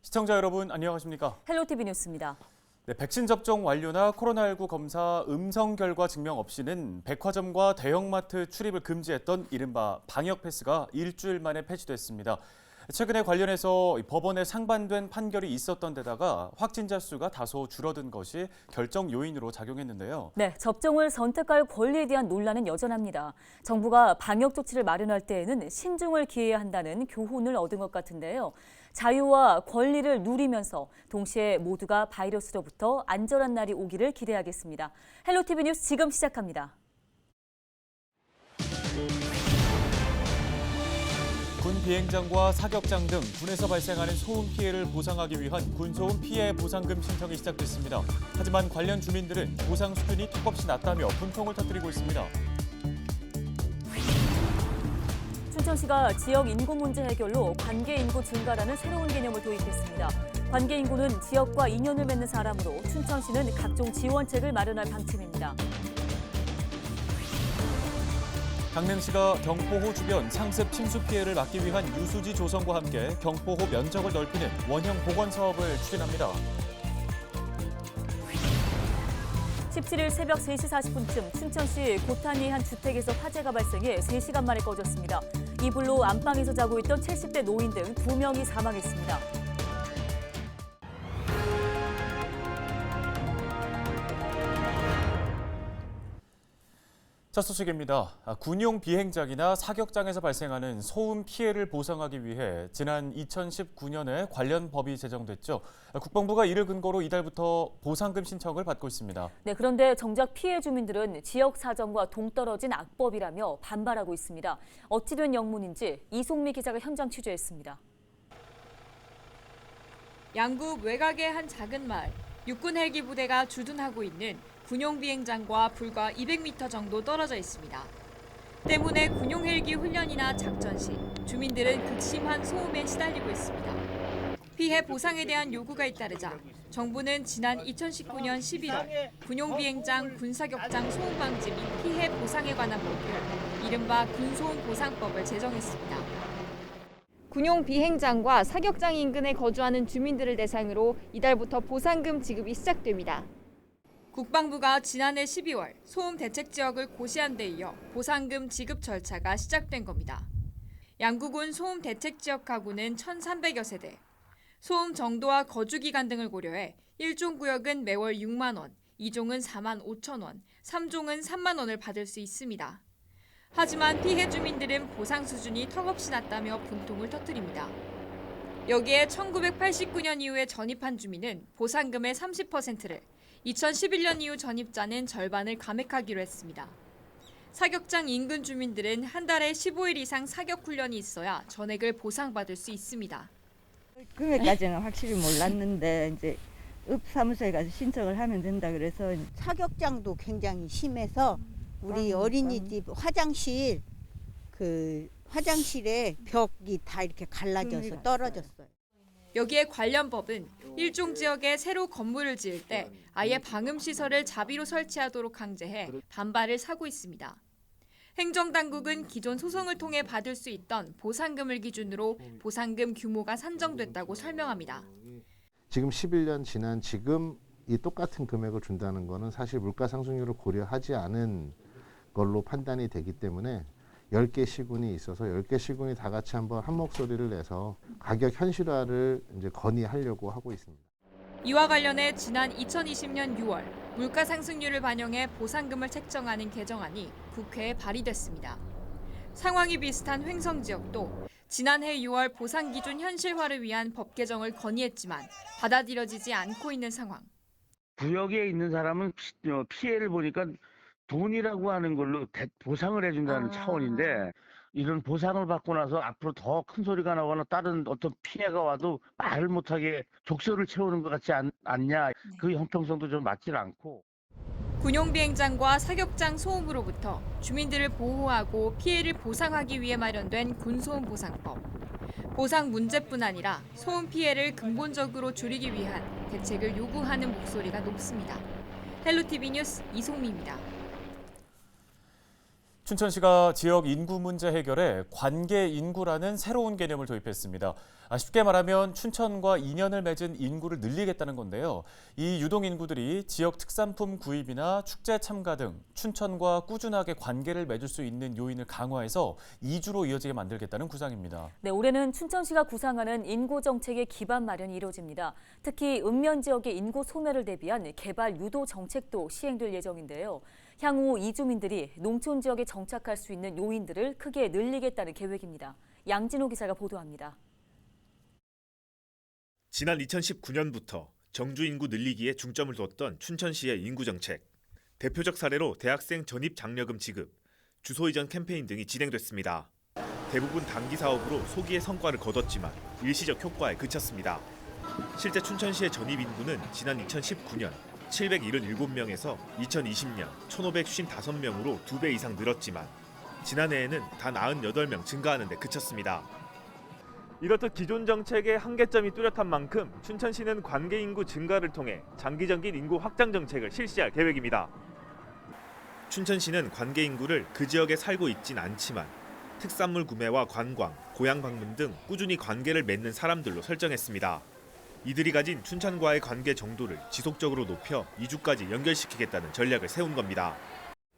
시청자 여러분 안녕하십니까? 헬로티비 뉴스입니다. 네, 백신 접종 완료나 코로나19 검사 음성 결과 증명 없이는 백화점과 대형마트 출입을 금지했던 이른바 방역 패스가 일주일 만에 폐지됐습니다. 최근에 관련해서 법원에 상반된 판결이 있었던 데다가 확진자 수가 다소 줄어든 것이 결정 요인으로 작용했는데요. 네, 접종을 선택할 권리에 대한 논란은 여전합니다. 정부가 방역 조치를 마련할 때에는 신중을 기해야 한다는 교훈을 얻은 것 같은데요. 자유와 권리를 누리면서 동시에 모두가 바이러스로부터 안전한 날이 오기를 기대하겠습니다. 헬로티비 뉴스 지금 시작합니다. 군 비행장과 사격장 등 군에서 발생하는 소음 피해를 보상하기 위한 군소음 피해 보상금 신청이 시작됐습니다. 하지만 관련 주민들은 보상 수준이 턱없이 낮다며 분통을 터뜨리고 있습니다. 춘천시가 지역 인구 문제 해결로 관계 인구 증가라는 새로운 개념을 도입했습니다. 관계 인구는 지역과 인연을 맺는 사람으로 춘천시는 각종 지원책을 마련할 방침입니다. 강릉시가 경포호 주변 상습 침수 피해를 막기 위한 유수지 조성과 함께 경포호 면적을 넓히는 원형 복원 사업을 추진합니다. 17일 새벽 3시 40분쯤 춘천시 고탄리 한 주택에서 화재가 발생해 3시간 만에 꺼졌습니다. 이 불로 안방에서 자고 있던 70대 노인 등 2명이 사망했습니다. 첫 소식입니다. 군용 비행장이나 사격장에서 발생하는 소음 피해를 보상하기 위해 지난 2019년에 관련 법이 제정됐죠. 국방부가 이를 근거로 이달부터 보상금 신청을 받고 있습니다. 네, 그런데 정작 피해 주민들은 지역 사정과 동떨어진 악법이라며 반발하고 있습니다. 어찌 된 영문인지 이송미 기자가 현장 취재했습니다. 양구 외곽의 한 작은 마을, 육군 헬기 부대가 주둔하고 있는 군용 비행장과 불과 200m 정도 떨어져 있습니다. 때문에 군용 헬기 훈련이나 작전 시 주민들은 극심한 소음에 시달리고 있습니다. 피해 보상에 대한 요구가 잇따르자 정부는 지난 2019년 11월 군용 비행장 군사격장 소음 방지 및 피해 보상에 관한 법률, 이른바 군소음 보상법을 제정했습니다. 군용 비행장과 사격장 인근에 거주하는 주민들을 대상으로 이달부터 보상금 지급이 시작됩니다. 국방부가 지난해 12월 소음 대책 지역을 고시한 데 이어 보상금 지급 절차가 시작된 겁니다. 양구군 소음 대책 지역 가구는 1,300여 세대. 소음 정도와 거주 기간 등을 고려해 1종 구역은 매월 6만 원, 2종은 4만 5천 원, 3종은 3만 원을 받을 수 있습니다. 하지만 피해 주민들은 보상 수준이 턱없이 낮다며 분통을 터뜨립니다. 여기에 1989년 이후에 전입한 주민은 보상금의 30%를, 2011년 이후 전입자는 절반을 감액하기로 했습니다. 사격장 인근 주민들은 한 달에 15일 이상 사격 훈련이 있어야 전액을 보상받을 수 있습니다. 금액까지는 확실히 몰랐는데 이제 읍사무소에 가서 신청을 하면 된다 그래서 사격장도 굉장히 심해서 우리 어린이집 화장실 화장실에 벽이 다 이렇게 갈라져서 떨어졌어요. 여기에 관련 법은 일종 지역에 새로 건물을 지을 때 아예 방음시설을 자비로 설치하도록 강제해 반발을 사고 있습니다. 행정당국은 기존 소송을 통해 받을 수 있던 보상금을 기준으로 보상금 규모가 산정됐다고 설명합니다. 지금 11년 지난 지금 이 똑같은 금액을 준다는 것은 사실 물가 상승률을 고려하지 않은 걸로 판단이 되기 때문에 10개 시군이 있어서 10개 시군이 다 같이 한번 한 목소리를 내서 가격 현실화를 이제 건의하려고 하고 있습니다. 이와 관련해 지난 2020년 6월 물가 상승률을 반영해 보상금을 책정하는 개정안이 국회에 발의됐습니다. 상황이 비슷한 횡성 지역도 지난해 6월 보상 기준 현실화를 위한 법 개정을 건의했지만 받아들여지지 않고 있는 상황. 구역에 있는 사람은 피해를 보니까 돈이라고 하는 걸로 보상을 해준다는 차원인데 이런 보상을 받고 나서 앞으로 더 큰 소리가 나거나 다른 어떤 피해가 와도 말을 못하게 족쇄를 채우는 것 같지 않냐. 그 형평성도 좀 맞질 않고. 군용 비행장과 사격장 소음으로부터 주민들을 보호하고 피해를 보상하기 위해 마련된 군소음 보상법. 보상 문제뿐 아니라 소음 피해를 근본적으로 줄이기 위한 대책을 요구하는 목소리가 높습니다. 헬로티비 뉴스 이송미입니다. 춘천시가 지역 인구 문제 해결에 관계 인구라는 새로운 개념을 도입했습니다. 쉽게 말하면 춘천과 인연을 맺은 인구를 늘리겠다는 건데요. 이 유동 인구들이 지역 특산품 구입이나 축제 참가 등 춘천과 꾸준하게 관계를 맺을 수 있는 요인을 강화해서 이주로 이어지게 만들겠다는 구상입니다. 네, 올해는 춘천시가 구상하는 인구 정책의 기반 마련이 이뤄집니다. 특히 읍면 지역의 인구 소멸을 대비한 개발 유도 정책도 시행될 예정인데요. 향후 이주민들이 농촌 지역에 정착할 수 있는 요인들을 크게 늘리겠다는 계획입니다. 양진호 기자가 보도합니다. 지난 2019년부터 정주 인구 늘리기에 중점을 뒀던 춘천시의 인구 정책. 대표적 사례로 대학생 전입 장려금 지급, 주소 이전 캠페인 등이 진행됐습니다. 대부분 단기 사업으로 소기의 성과를 거뒀지만 일시적 효과에 그쳤습니다. 실제 춘천시의 전입 인구는 지난 2019년 777명에서 2020년 1,555명으로 2배 이상 늘었지만 지난해에는 단 98명 증가하는 데 그쳤습니다. 이렇듯 기존 정책의 한계점이 뚜렷한 만큼 춘천시는 관계 인구 증가를 통해 장기적인 인구 확장 정책을 실시할 계획입니다. 춘천시는 관계 인구를 그 지역에 살고 있진 않지만 특산물 구매와 관광, 고향 방문 등 꾸준히 관계를 맺는 사람들로 설정했습니다. 이들이 가진 춘천과의 관계 정도를 지속적으로 높여 이주까지 연결시키겠다는 전략을 세운 겁니다.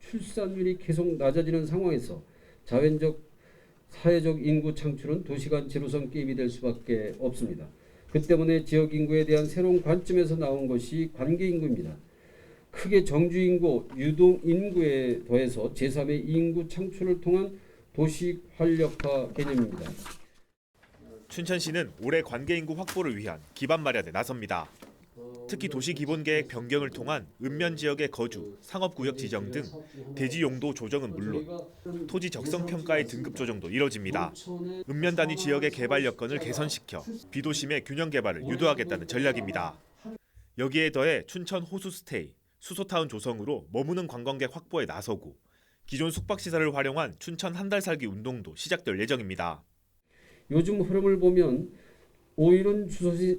출산율이 계속 낮아지는 상황에서 자연적 사회적 인구 창출은 도시간 제로섬 게임이 될 수밖에 없습니다. 그 때문에 지역 인구에 대한 새로운 관점에서 나온 것이 관계 인구입니다. 크게 정주 인구, 유동 인구에 더해서 제3의 인구 창출을 통한 도시 활력화 개념입니다. 춘천시는 올해 관계 인구 확보를 위한 기반 마련에 나섭니다. 특히 도시 기본계획 변경을 통한 읍면 지역의 거주, 상업구역 지정 등 대지 용도 조정은 물론 토지 적성 평가의 등급 조정도 이뤄집니다. 읍면 단위 지역의 개발 여건을 개선시켜 비도심의 균형 개발을 유도하겠다는 전략입니다. 여기에 더해 춘천 호수 스테이, 수소타운 조성으로 머무는 관광객 확보에 나서고 기존 숙박시설을 활용한 춘천 한 달 살기 운동도 시작될 예정입니다. 요즘 흐름을 보면 5일은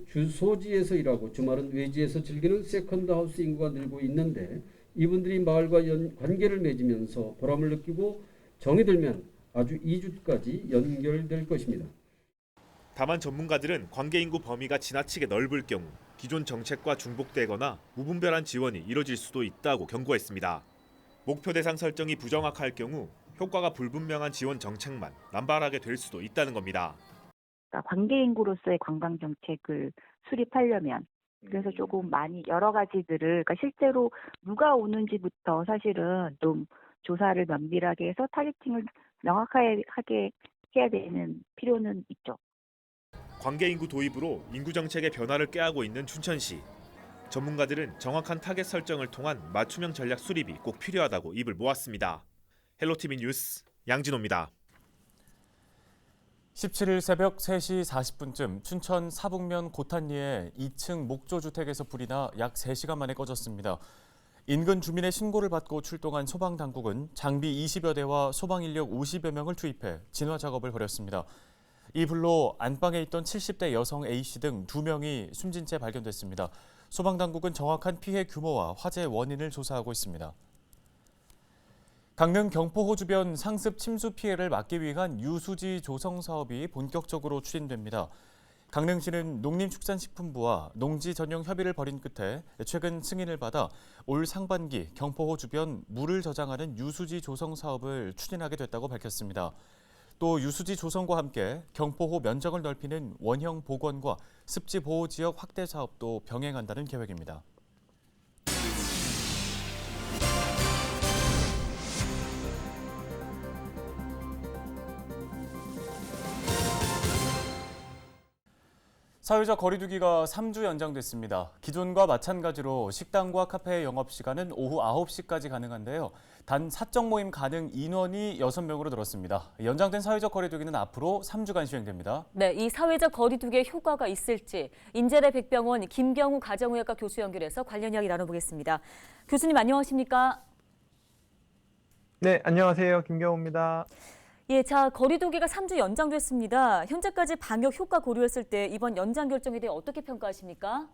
주소지에서 일하고 주말은 외지에서 즐기는 세컨드 하우스 인구가 늘고 있는데 이분들이 마을과 관계를 맺으면서 보람을 느끼고 정이 들면 아주 이주까지 연결될 것입니다. 다만 전문가들은 관계 인구 범위가 지나치게 넓을 경우 기존 정책과 중복되거나 무분별한 지원이 이뤄질 수도 있다고 경고했습니다. 목표 대상 설정이 부정확할 경우 효과가 불분명한 지원 정책만 남발하게 될 수도 있다는 겁니다. 관계 인구로서의 관광 정책을 수립하려면 그래서 조금 많이 여러 가지들을 그러니까 실제로 누가 오는지부터 사실은 좀 조사를 면밀하게 해서 타겟팅을 명확하게 해야 되는 필요는 있죠. 관계 인구 도입으로 인구 정책의 변화를 꾀하고 있는 춘천시. 전문가들은 정확한 타겟 설정을 통한 맞춤형 전략 수립이 꼭 필요하다고 입을 모았습니다. 헬로티비 뉴스 양진호입니다. 17일 새벽 3시 40분쯤 춘천 사북면 고탄리의 2층 목조주택에서 불이 나 약 3시간 만에 꺼졌습니다. 인근 주민의 신고를 받고 출동한 소방당국은 장비 20여 대와 소방인력 50여 명을 투입해 진화 작업을 벌였습니다. 이 불로 안방에 있던 70대 여성 A씨 등 2명이 숨진 채 발견됐습니다. 소방당국은 정확한 피해 규모와 화재 원인을 조사하고 있습니다. 강릉 경포호 주변 상습 침수 피해를 막기 위한 유수지 조성 사업이 본격적으로 추진됩니다. 강릉시는 농림축산식품부와 농지 전용 협의를 벌인 끝에 최근 승인을 받아 올 상반기 경포호 주변 물을 저장하는 유수지 조성 사업을 추진하게 됐다고 밝혔습니다. 또 유수지 조성과 함께 경포호 면적을 넓히는 원형 복원과 습지 보호 지역 확대 사업도 병행한다는 계획입니다. 사회적 거리두기가 3주 연장됐습니다. 기존과 마찬가지로 식당과 카페의 영업시간은 오후 9시까지 가능한데요. 단 사적 모임 가능 인원이 6명으로 늘었습니다. 연장된 사회적 거리두기는 앞으로 3주간 시행됩니다. 네, 이 사회적 거리두기의 효과가 있을지 인제대 백병원 김경우 가정의학과 교수 연결해서 관련 이야기 나눠보겠습니다. 교수님 안녕하십니까? 네, 안녕하세요. 김경우입니다. 예, 자, 거리두기가 3주 연장됐습니다. 현재까지 방역 효과 고려했을 때 이번 연장 결정에 대해 어떻게 평가하십니까?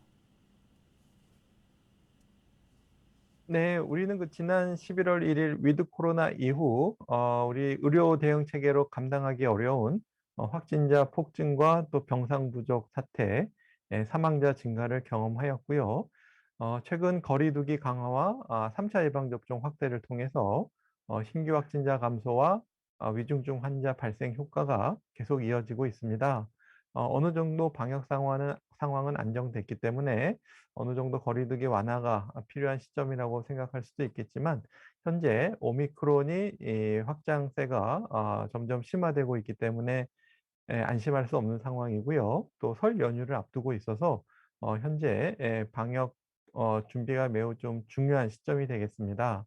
네, 우리는 지난 11월 1일 위드 코로나 이후 우리 의료 대응 체계로 감당하기 어려운 확진자 폭증과 또 병상 부족 사태, 사망자 증가를 경험하였고요. 최근 거리두기 강화와 3차 예방접종 확대를 통해서 신규 확진자 감소와 위중증 환자 발생 효과가 계속 이어지고 있습니다. 어느 정도 방역 상황은 안정됐기 때문에 어느 정도 거리두기 완화가 필요한 시점이라고 생각할 수도 있겠지만 현재 오미크론이 이 확장세가 점점 심화되고 있기 때문에 안심할 수 없는 상황이고요. 또 설 연휴를 앞두고 있어서 현재 방역 준비가 매우 좀 중요한 시점이 되겠습니다.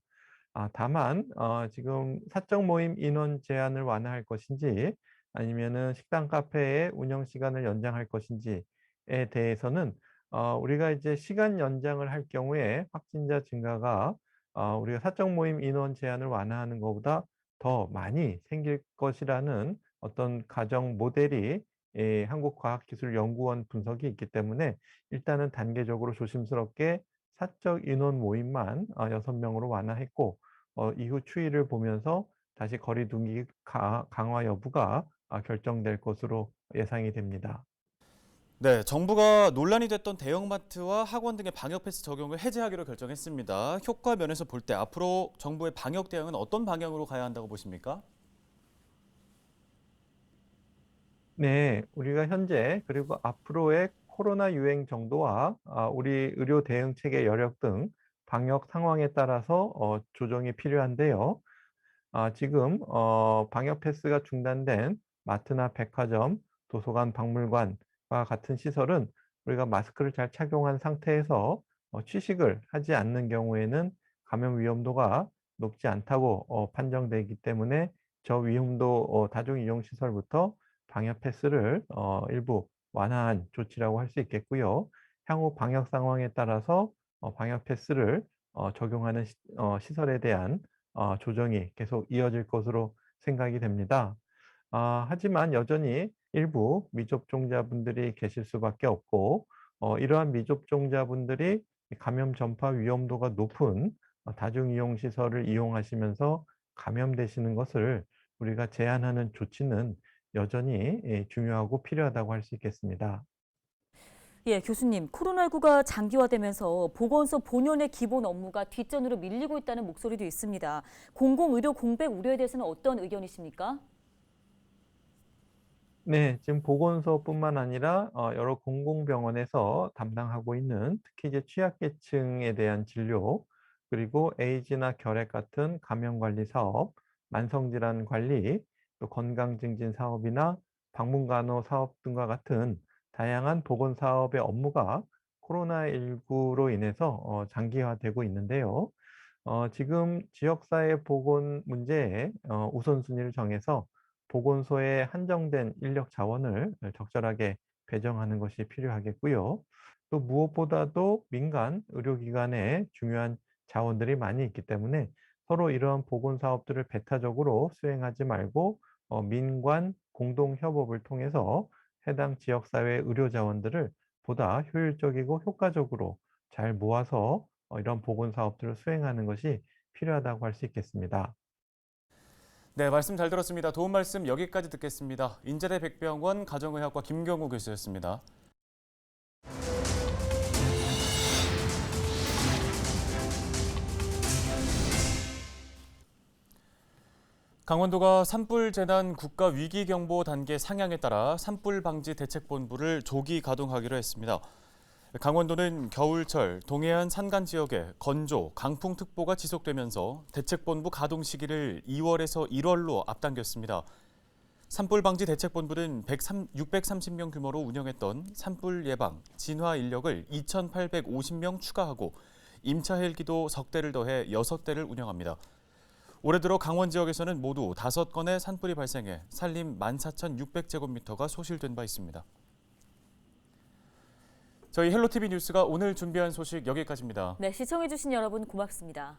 다만 지금 사적 모임 인원 제한을 완화할 것인지 아니면은 식당, 카페의 운영 시간을 연장할 것인지에 대해서는 우리가 이제 시간 연장을 할 경우에 확진자 증가가 우리가 사적 모임 인원 제한을 완화하는 것보다 더 많이 생길 것이라는 어떤 가정 모델이 한국과학기술연구원 분석이 있기 때문에 일단은 단계적으로 조심스럽게 사적 인원 모임만 6명으로 완화했고 이후 추이를 보면서 다시 거리두기 강화 여부가 결정될 것으로 예상이 됩니다. 네, 정부가 논란이 됐던 대형마트와 학원 등의 방역 패스 적용을 해제하기로 결정했습니다. 효과 면에서 볼 때 앞으로 정부의 방역 대응은 어떤 방향으로 가야 한다고 보십니까? 네, 우리가 현재 그리고 앞으로의 코로나 유행 정도와 우리 의료 대응 체계 여력 등 방역 상황에 따라서 조정이 필요한데요. 지금 방역 패스가 중단된 마트나 백화점, 도서관, 박물관과 같은 시설은 우리가 마스크를 잘 착용한 상태에서 취식을 하지 않는 경우에는 감염 위험도가 높지 않다고 판정되기 때문에 저위험도 다중이용시설부터 방역 패스를 일부 완화한 조치라고 할 수 있겠고요. 향후 방역 상황에 따라서 방역 패스를 적용하는 시설에 대한 조정이 계속 이어질 것으로 생각이 됩니다. 하지만 여전히 일부 미접종자분들이 계실 수밖에 없고 이러한 미접종자분들이 감염 전파 위험도가 높은 다중이용시설을 이용하시면서 감염되시는 것을 우리가 제한하는 조치는 여전히 중요하고 필요하다고 할 수 있겠습니다. 예, 교수님, 코로나19가 장기화되면서 보건소 본연의 기본 업무가 뒷전으로 밀리고 있다는 목소리도 있습니다. 공공의료 공백 우려에 대해서는 어떤 의견이십니까? 네, 지금 보건소뿐만 아니라 여러 공공병원에서 담당하고 있는 특히 이제 취약계층에 대한 진료, 그리고 에이즈나 결핵 같은 감염관리 사업, 만성질환 관리, 또 건강증진 사업이나 방문간호 사업 등과 같은 다양한 보건사업의 업무가 코로나19로 인해서 장기화되고 있는데요. 지금 지역사회 보건 문제에 우선순위를 정해서 보건소에 한정된 인력 자원을 적절하게 배정하는 것이 필요하겠고요. 또 무엇보다도 민간 의료기관에 중요한 자원들이 많이 있기 때문에 서로 이러한 보건 사업들을 배타적으로 수행하지 말고 민관 공동 협업을 통해서 해당 지역사회 의료 자원들을 보다 효율적이고 효과적으로 잘 모아서 이런 보건 사업들을 수행하는 것이 필요하다고 할 수 있겠습니다. 네, 말씀 잘 들었습니다. 도움 말씀 여기까지 듣겠습니다. 인제대 백병원 가정의학과 김경우 교수였습니다. 강원도가 산불 재난 국가 위기 경보 단계 상향에 따라 산불 방지 대책본부를 조기 가동하기로 했습니다. 강원도는 겨울철 동해안 산간 지역에 건조, 강풍특보가 지속되면서 대책본부 가동 시기를 2월에서 1월로 앞당겼습니다. 산불 방지 대책본부는 630명 규모로 운영했던 산불 예방, 진화 인력을 2,850명 추가하고 임차 헬기도 석 대를 더해 6대를 운영합니다. 올해 들어 강원 지역에서는 모두 5건의 산불이 발생해 산림 14,600제곱미터가 소실된 바 있습니다. 저희 헬로티비 뉴스가 오늘 준비한 소식 여기까지입니다. 네, 시청해주신 여러분 고맙습니다.